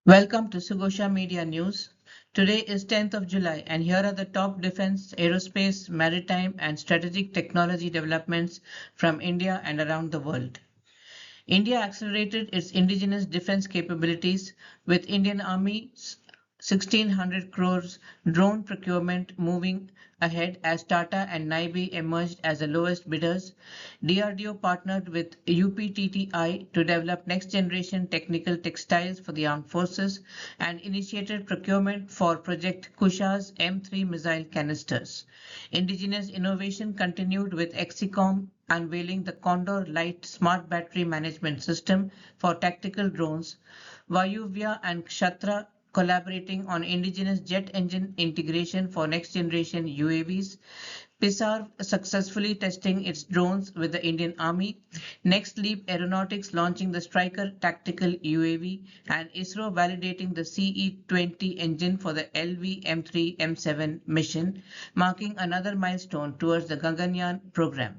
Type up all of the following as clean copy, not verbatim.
Welcome to Sugosha Media News. Today is 10th of July and here are the top defense, aerospace, maritime and strategic technology developments from India and around the world. India accelerated its indigenous defense capabilities with Indian Army's 1600 crores drone procurement moving ahead as Tata and Nibe emerged as the lowest bidders. DRDO partnered with UPTTI to develop next-generation technical textiles for the armed forces and initiated procurement for Project Kusha's M3 missile canisters. Indigenous innovation continued with Exicom unveiling the Condor Lite Smart Battery Management System for tactical drones. Vayuvya and Kshatra collaborating on indigenous jet engine integration for next-generation UAVs. Pisarv successfully testing its drones with the Indian Army. NextLeap Aeronautics launching the STRYKER tactical UAV and ISRO validating the CE-20 engine for the LV-M3-M7 mission, marking another milestone towards the Gaganyaan program.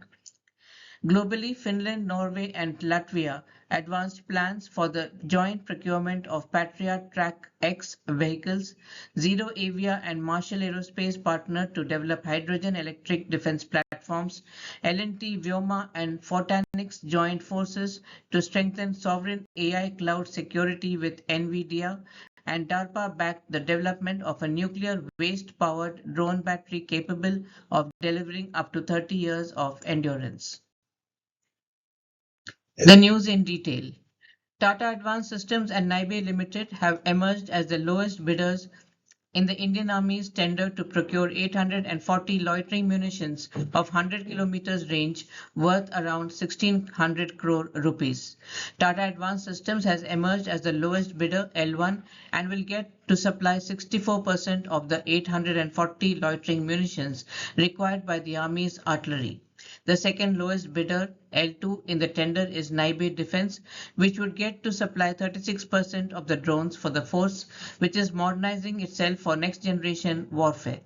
Globally, Finland, Norway and Latvia advanced plans for the joint procurement of Patriot Track X vehicles. Zero Avia and Marshall Aerospace partnered to develop hydrogen electric defense platforms. L&T, Vyoma and Photonics joined forces to strengthen sovereign AI cloud security with NVIDIA. And DARPA backed the development of a nuclear waste-powered drone battery capable of delivering up to 30 years of endurance. The news in detail. Tata Advanced Systems and Nibe Limited have emerged as the lowest bidders in the Indian Army's tender to procure 840 loitering munitions of 100 kilometers range worth around 1600 crore rupees. Tata Advanced Systems has emerged as the lowest bidder L1 and will get to supply 64% of the 840 loitering munitions required by the Army's artillery. The second lowest bidder, L2, in the tender is Nibe Defence, which would get to supply 36% of the drones for the force, which is modernizing itself for next-generation warfare.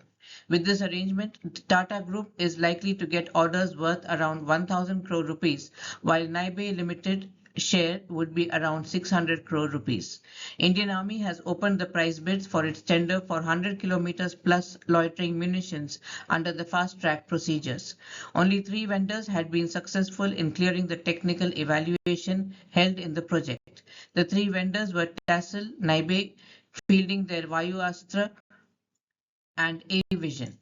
With this arrangement, Tata Group is likely to get orders worth around 1,000 crore rupees, while Nibe Limited share would be around 600 crore rupees. Indian Army has opened the price bids for its tender for 100 kilometers plus loitering munitions under the fast track procedures. Only 3 vendors had been successful in clearing the technical evaluation held in the project. The 3 vendors were Tassel, Nibe, fielding their Vayuastra and A-Vision.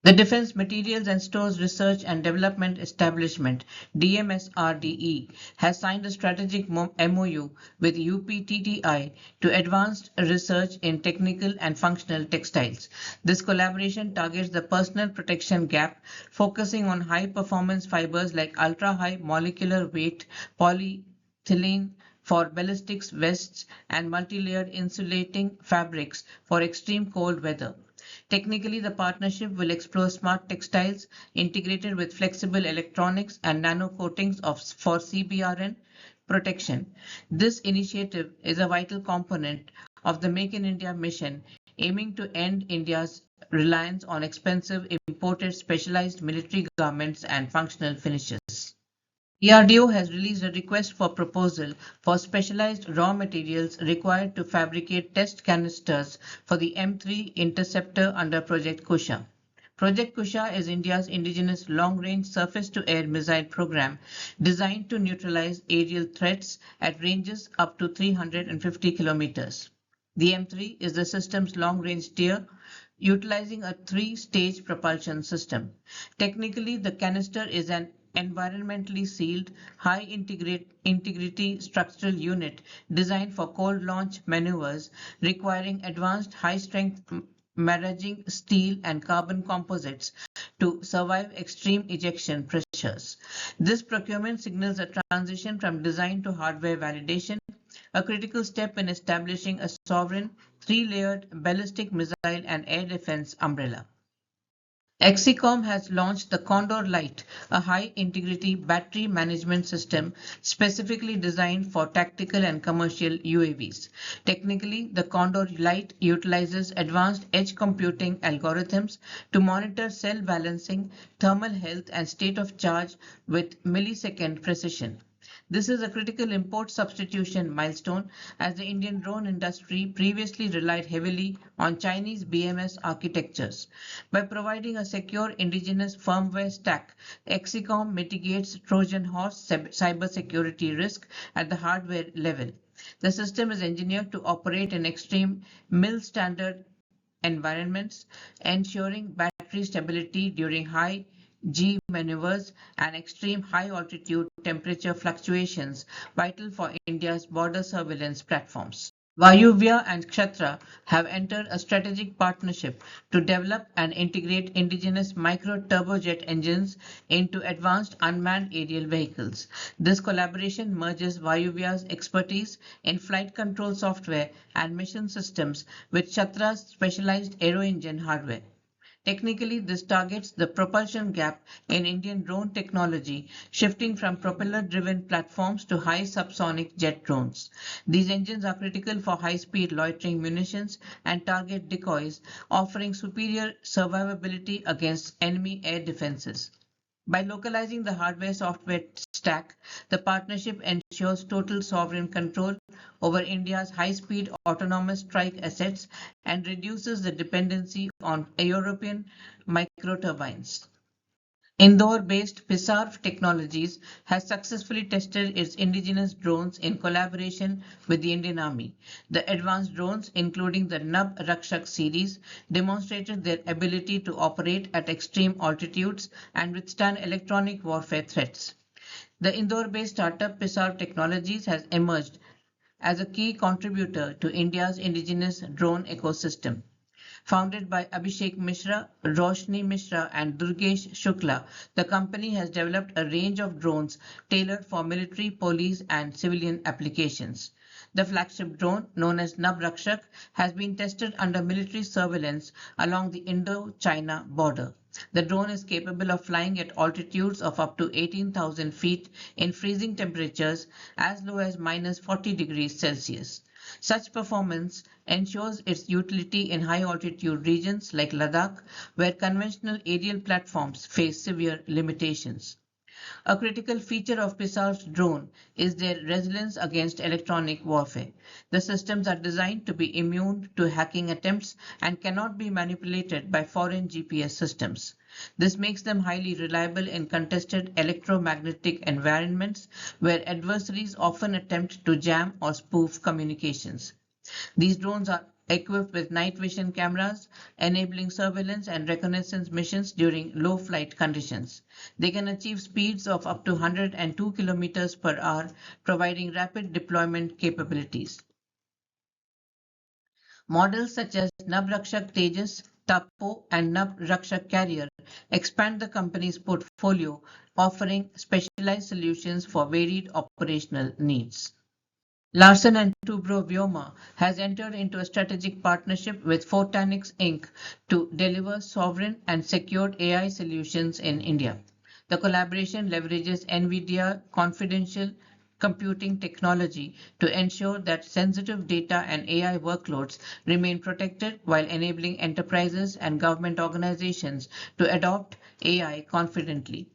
The Defence Materials and Stores Research and Development Establishment (DMSRDE) has signed a strategic MOU with UPTTI to advance research in technical and functional textiles. This collaboration targets the personal protection gap, focusing on high-performance fibers like ultra-high molecular weight polyethylene for ballistics vests and multi-layered insulating fabrics for extreme cold weather. Technically, the partnership will explore smart textiles integrated with flexible electronics and nano coatings for CBRN protection. This initiative is a vital component of the Make in India mission, aiming to end India's reliance on expensive imported specialized military garments and functional finishes. DRDO has released a request for proposal for specialized raw materials required to fabricate test canisters for the M3 interceptor under Project Kusha. Project Kusha is India's indigenous long-range surface-to-air missile program designed to neutralize aerial threats at ranges up to 350 kilometers. The M3 is the system's long-range tier, utilizing a 3-stage propulsion system. Technically, the canister is an environmentally sealed, high integrity structural unit designed for cold launch maneuvers requiring advanced high-strength maraging steel and carbon composites to survive extreme ejection pressures. This procurement signals a transition from design to hardware validation, a critical step in establishing a sovereign 3-layered ballistic missile and air defense umbrella. Exicom has launched the Condor Lite, a high-integrity battery management system specifically designed for tactical and commercial UAVs. Technically, the Condor Lite utilizes advanced edge computing algorithms to monitor cell balancing, thermal health, and state of charge with millisecond precision. This is a critical import substitution milestone as the Indian drone industry previously relied heavily on Chinese BMS architectures. By providing a secure indigenous firmware stack, Exicom mitigates Trojan horse cybersecurity risk at the hardware level. The system is engineered to operate in extreme mil standard environments, ensuring battery stability during high G maneuvers and extreme high altitude temperature fluctuations, vital for India's border surveillance platforms. Vayuvya and Kshatra have entered a strategic partnership to develop and integrate indigenous micro-turbojet engines into advanced unmanned aerial vehicles. This collaboration merges Vayuvya's expertise in flight control software and mission systems with Kshatra's specialized aero engine hardware. Technically, this targets the propulsion gap in Indian drone technology, shifting from propeller-driven platforms to high subsonic jet drones. These engines are critical for high-speed loitering munitions and target decoys, offering superior survivability against enemy air defenses. By localizing the hardware-software stack, the partnership ensures total sovereign control over India's high-speed autonomous strike assets and reduces the dependency on European microturbines. Indore-based Pisarv Technologies has successfully tested its indigenous drones in collaboration with the Indian Army. The advanced drones, including the Nab Rakshak series, demonstrated their ability to operate at extreme altitudes and withstand electronic warfare threats. The Indore-based startup Pisarv Technologies has emerged as a key contributor to India's indigenous drone ecosystem. Founded by Abhishek Mishra, Roshni Mishra, and Durgesh Shukla, the company has developed a range of drones tailored for military, police, and civilian applications. The flagship drone, known as Nab Rakshak, has been tested under military surveillance along the Indo-China border. The drone is capable of flying at altitudes of up to 18,000 feet in freezing temperatures as low as minus 40 degrees Celsius. Such performance ensures its utility in high altitude regions like Ladakh, where conventional aerial platforms face severe limitations. A critical feature of Pisarv's drone is their resilience against electronic warfare. The systems are designed to be immune to hacking attempts and cannot be manipulated by foreign GPS systems. This makes them highly reliable in contested electromagnetic environments where adversaries often attempt to jam or spoof communications. These drones are equipped with night vision cameras, enabling surveillance and reconnaissance missions during low flight conditions. They can achieve speeds of up to 102 kilometers per hour, providing rapid deployment capabilities. Models such as Nab Rakshak Tejas, Tapo, and Nab Rakshak Carrier expand the company's portfolio, offering specialized solutions for varied operational needs. Larsen and Toubro Vyoma has entered into a strategic partnership with Photonics Inc. to deliver sovereign and secured AI solutions in India. The collaboration leverages NVIDIA confidential computing technology to ensure that sensitive data and AI workloads remain protected while enabling enterprises and government organizations to adopt AI confidently.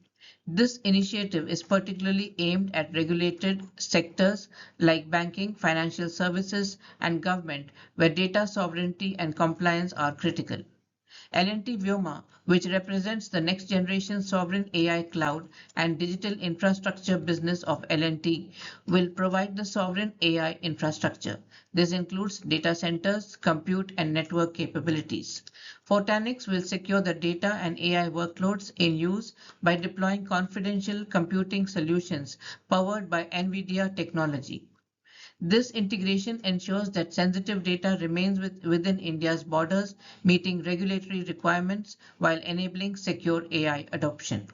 This initiative is particularly aimed at regulated sectors like banking, financial services, and government, where data sovereignty and compliance are critical. L&T Vyoma, which represents the next generation sovereign AI cloud and digital infrastructure business of L&T, will provide the sovereign AI infrastructure. This includes data centers, compute, and network capabilities. Photonics will secure the data and AI workloads in use by deploying confidential computing solutions powered by NVIDIA technology. This integration ensures that sensitive data remains within India's borders, meeting regulatory requirements while enabling secure AI adoption.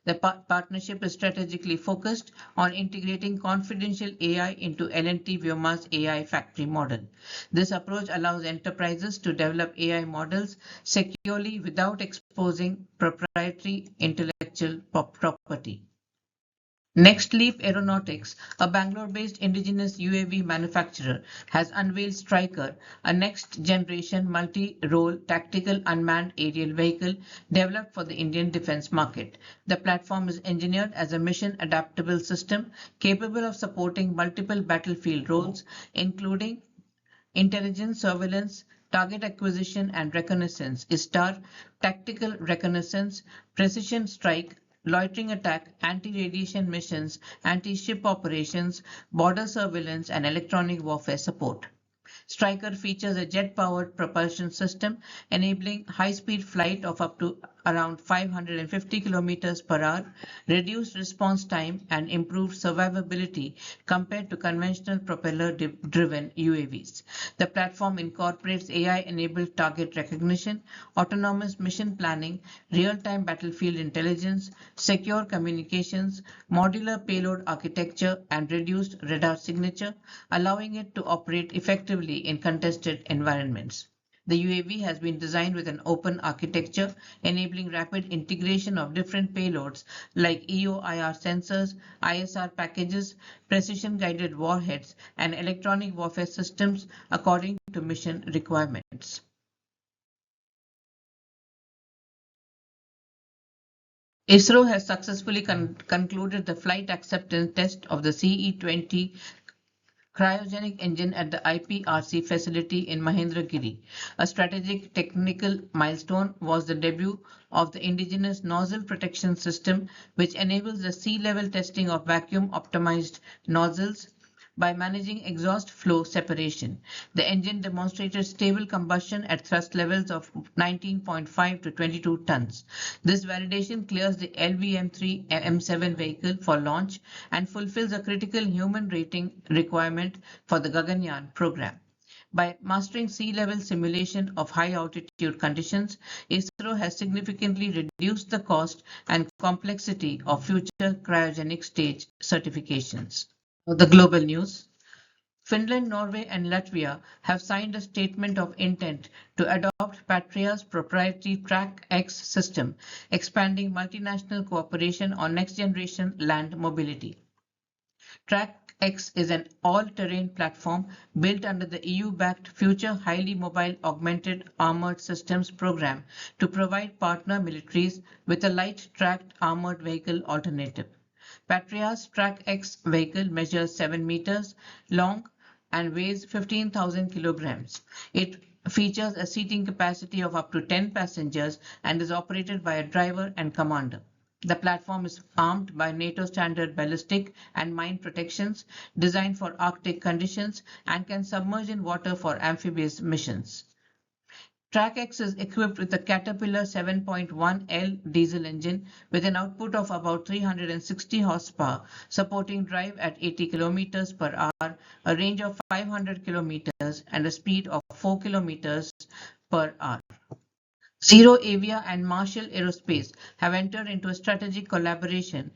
The partnership is strategically focused on integrating confidential AI into L&T Vyoma's AI factory model. This approach allows enterprises to develop AI models securely without exposing proprietary intellectual property. NextLeap Aeronautics, a Bangalore-based indigenous UAV manufacturer, has unveiled STRYKER, a next-generation multi-role tactical unmanned aerial vehicle developed for the Indian defense market. The platform is engineered as a mission-adaptable system capable of supporting multiple battlefield roles, including intelligence, surveillance, target acquisition and reconnaissance, ISTAR, tactical reconnaissance, precision strike, loitering attack, anti-radiation missions, anti-ship operations, border surveillance and electronic warfare support. STRYKER features a jet-powered propulsion system enabling high-speed flight of up to around 550 kilometers per hour, reduced response time, and improved survivability compared to conventional propeller-driven UAVs. The platform incorporates AI-enabled target recognition, autonomous mission planning, real-time battlefield intelligence, secure communications, modular payload architecture, and reduced radar signature, allowing it to operate effectively in contested environments. The UAV has been designed with an open architecture, enabling rapid integration of different payloads like EO/IR sensors, ISR packages, precision-guided warheads, and electronic warfare systems according to mission requirements. ISRO has successfully concluded the flight acceptance test of the CE-20 cryogenic engine at the IPRC facility in Mahendragiri. A strategic technical milestone was the debut of the indigenous nozzle protection system, which enables the sea-level testing of vacuum-optimized nozzles by managing exhaust flow separation. The engine demonstrated stable combustion at thrust levels of 19.5 to 22 tons. This validation clears the LVM-3 M7 vehicle for launch and fulfills a critical human rating requirement for the Gaganyaan program. By mastering sea level simulation of high altitude conditions, ISRO has significantly reduced the cost and complexity of future cryogenic stage certifications. The global news. Finland, Norway, and Latvia have signed a statement of intent to adopt Patria's proprietary TrackX system, expanding multinational cooperation on next-generation land mobility. TrackX is an all-terrain platform built under the EU-backed Future Highly Mobile Augmented Armored Systems program to provide partner militaries with a light tracked armored vehicle alternative. Patria's TrackX vehicle measures 7 meters long and weighs 15,000 kilograms. It features a seating capacity of up to 10 passengers and is operated by a driver and commander. The platform is armed by NATO standard ballistic and mine protections designed for Arctic conditions and can submerge in water for amphibious missions. TrackX is equipped with a Caterpillar 7.1L diesel engine with an output of about 360 horsepower, supporting drive at 80 kilometers per hour, a range of 500 kilometers, and a speed of 4 kilometers per hour. Zero Avia and Marshall Aerospace have entered into a strategic collaboration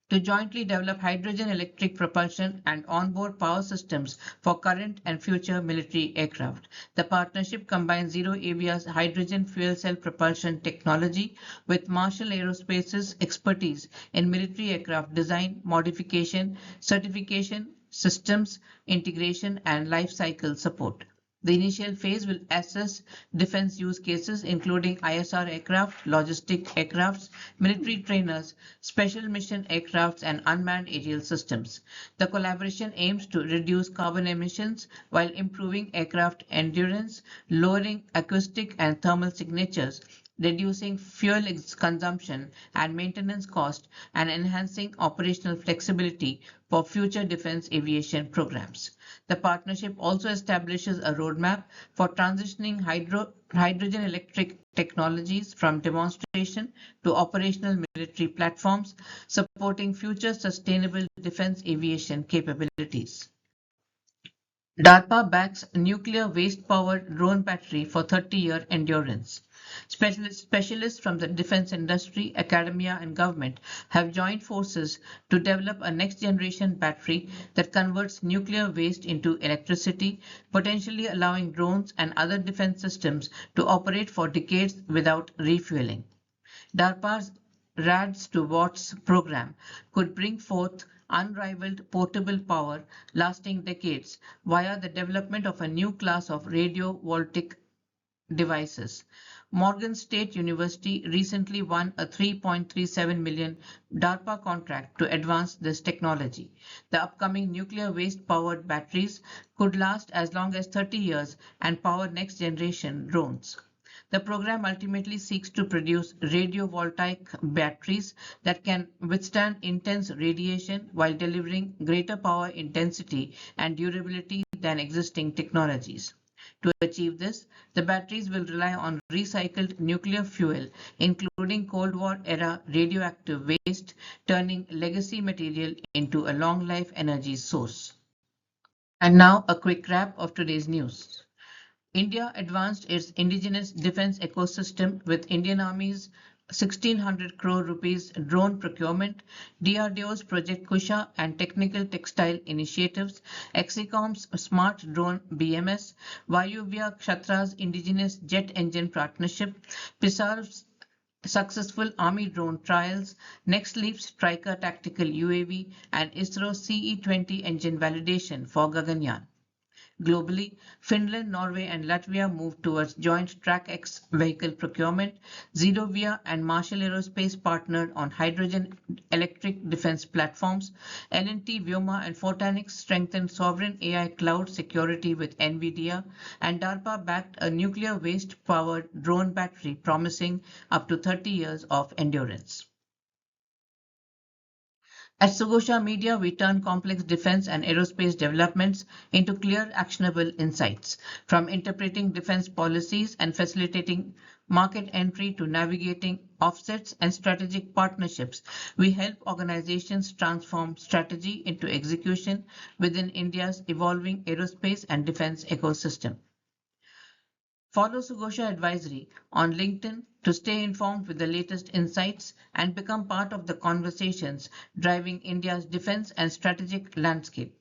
to jointly develop hydrogen electric propulsion and onboard power systems for current and future military aircraft. The partnership combines Zero Avia's hydrogen fuel cell propulsion technology with Marshall Aerospace's expertise in military aircraft design, modification, certification, systems integration, and life cycle support. The initial phase will assess defense use cases including ISR aircraft, logistic aircrafts, military trainers, special mission aircrafts, and unmanned aerial systems. The collaboration aims to reduce carbon emissions while improving aircraft endurance, lowering acoustic and thermal signatures, reducing fuel consumption and maintenance cost, and enhancing operational flexibility for future defense aviation programs. The partnership also establishes a roadmap for transitioning hydrogen electric technologies from demonstration to operational military platforms, supporting future sustainable defense aviation capabilities. DARPA backs nuclear waste-powered drone battery for 30-year endurance. Specialists from the defense industry, academia, and government have joined forces to develop a next-generation battery that converts nuclear waste into electricity, potentially allowing drones and other defense systems to operate for decades without refueling. DARPA's rads to watts program could bring forth unrivaled portable power lasting decades via the development of a new class of radio voltaic devices. Morgan State University recently won a 3.37 million DARPA contract to advance this technology. The upcoming nuclear waste powered batteries could last as long as 30 years and power next generation drones. The program ultimately seeks to produce radiovoltaic batteries that can withstand intense radiation while delivering greater power intensity and durability than existing technologies. To achieve this, the batteries will rely on recycled nuclear fuel, including Cold War era radioactive waste, turning legacy material into a long life energy source. And now a quick wrap of today's news. India advanced its indigenous defense ecosystem with Indian Army's 1,600 crore rupees drone procurement, DRDO's Project Kusha and technical textile initiatives, Exicom's smart drone BMS, Vayuvya and Kshatra's indigenous jet engine partnership, Pisarv's successful Army drone trials, NextLeap's STRYKER tactical UAV, and ISRO's CE-20 engine validation for Gaganyaan. Globally, Finland, Norway, and Latvia moved towards joint Track-X vehicle procurement. Zidovia and Marshall Aerospace partnered on hydrogen electric defense platforms. L&T, Vyoma, and Photonics strengthened sovereign AI cloud security with NVIDIA. And DARPA backed a nuclear waste-powered drone battery promising up to 30 years of endurance. At Sugosha Media, we turn complex defense and aerospace developments into clear, actionable insights. From interpreting defense policies and facilitating market entry to navigating offsets and strategic partnerships, we help organizations transform strategy into execution within India's evolving aerospace and defense ecosystem. Follow Sugosha Advisory on LinkedIn to stay informed with the latest insights and become part of the conversations driving India's defense and strategic landscape.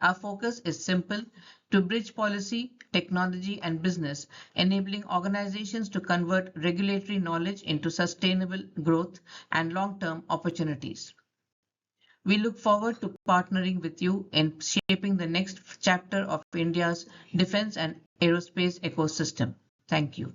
Our focus is simple: to bridge policy, technology, and business, enabling organizations to convert regulatory knowledge into sustainable growth and long-term opportunities. We look forward to partnering with you in shaping the next chapter of India's defense and aerospace ecosystem. Thank you.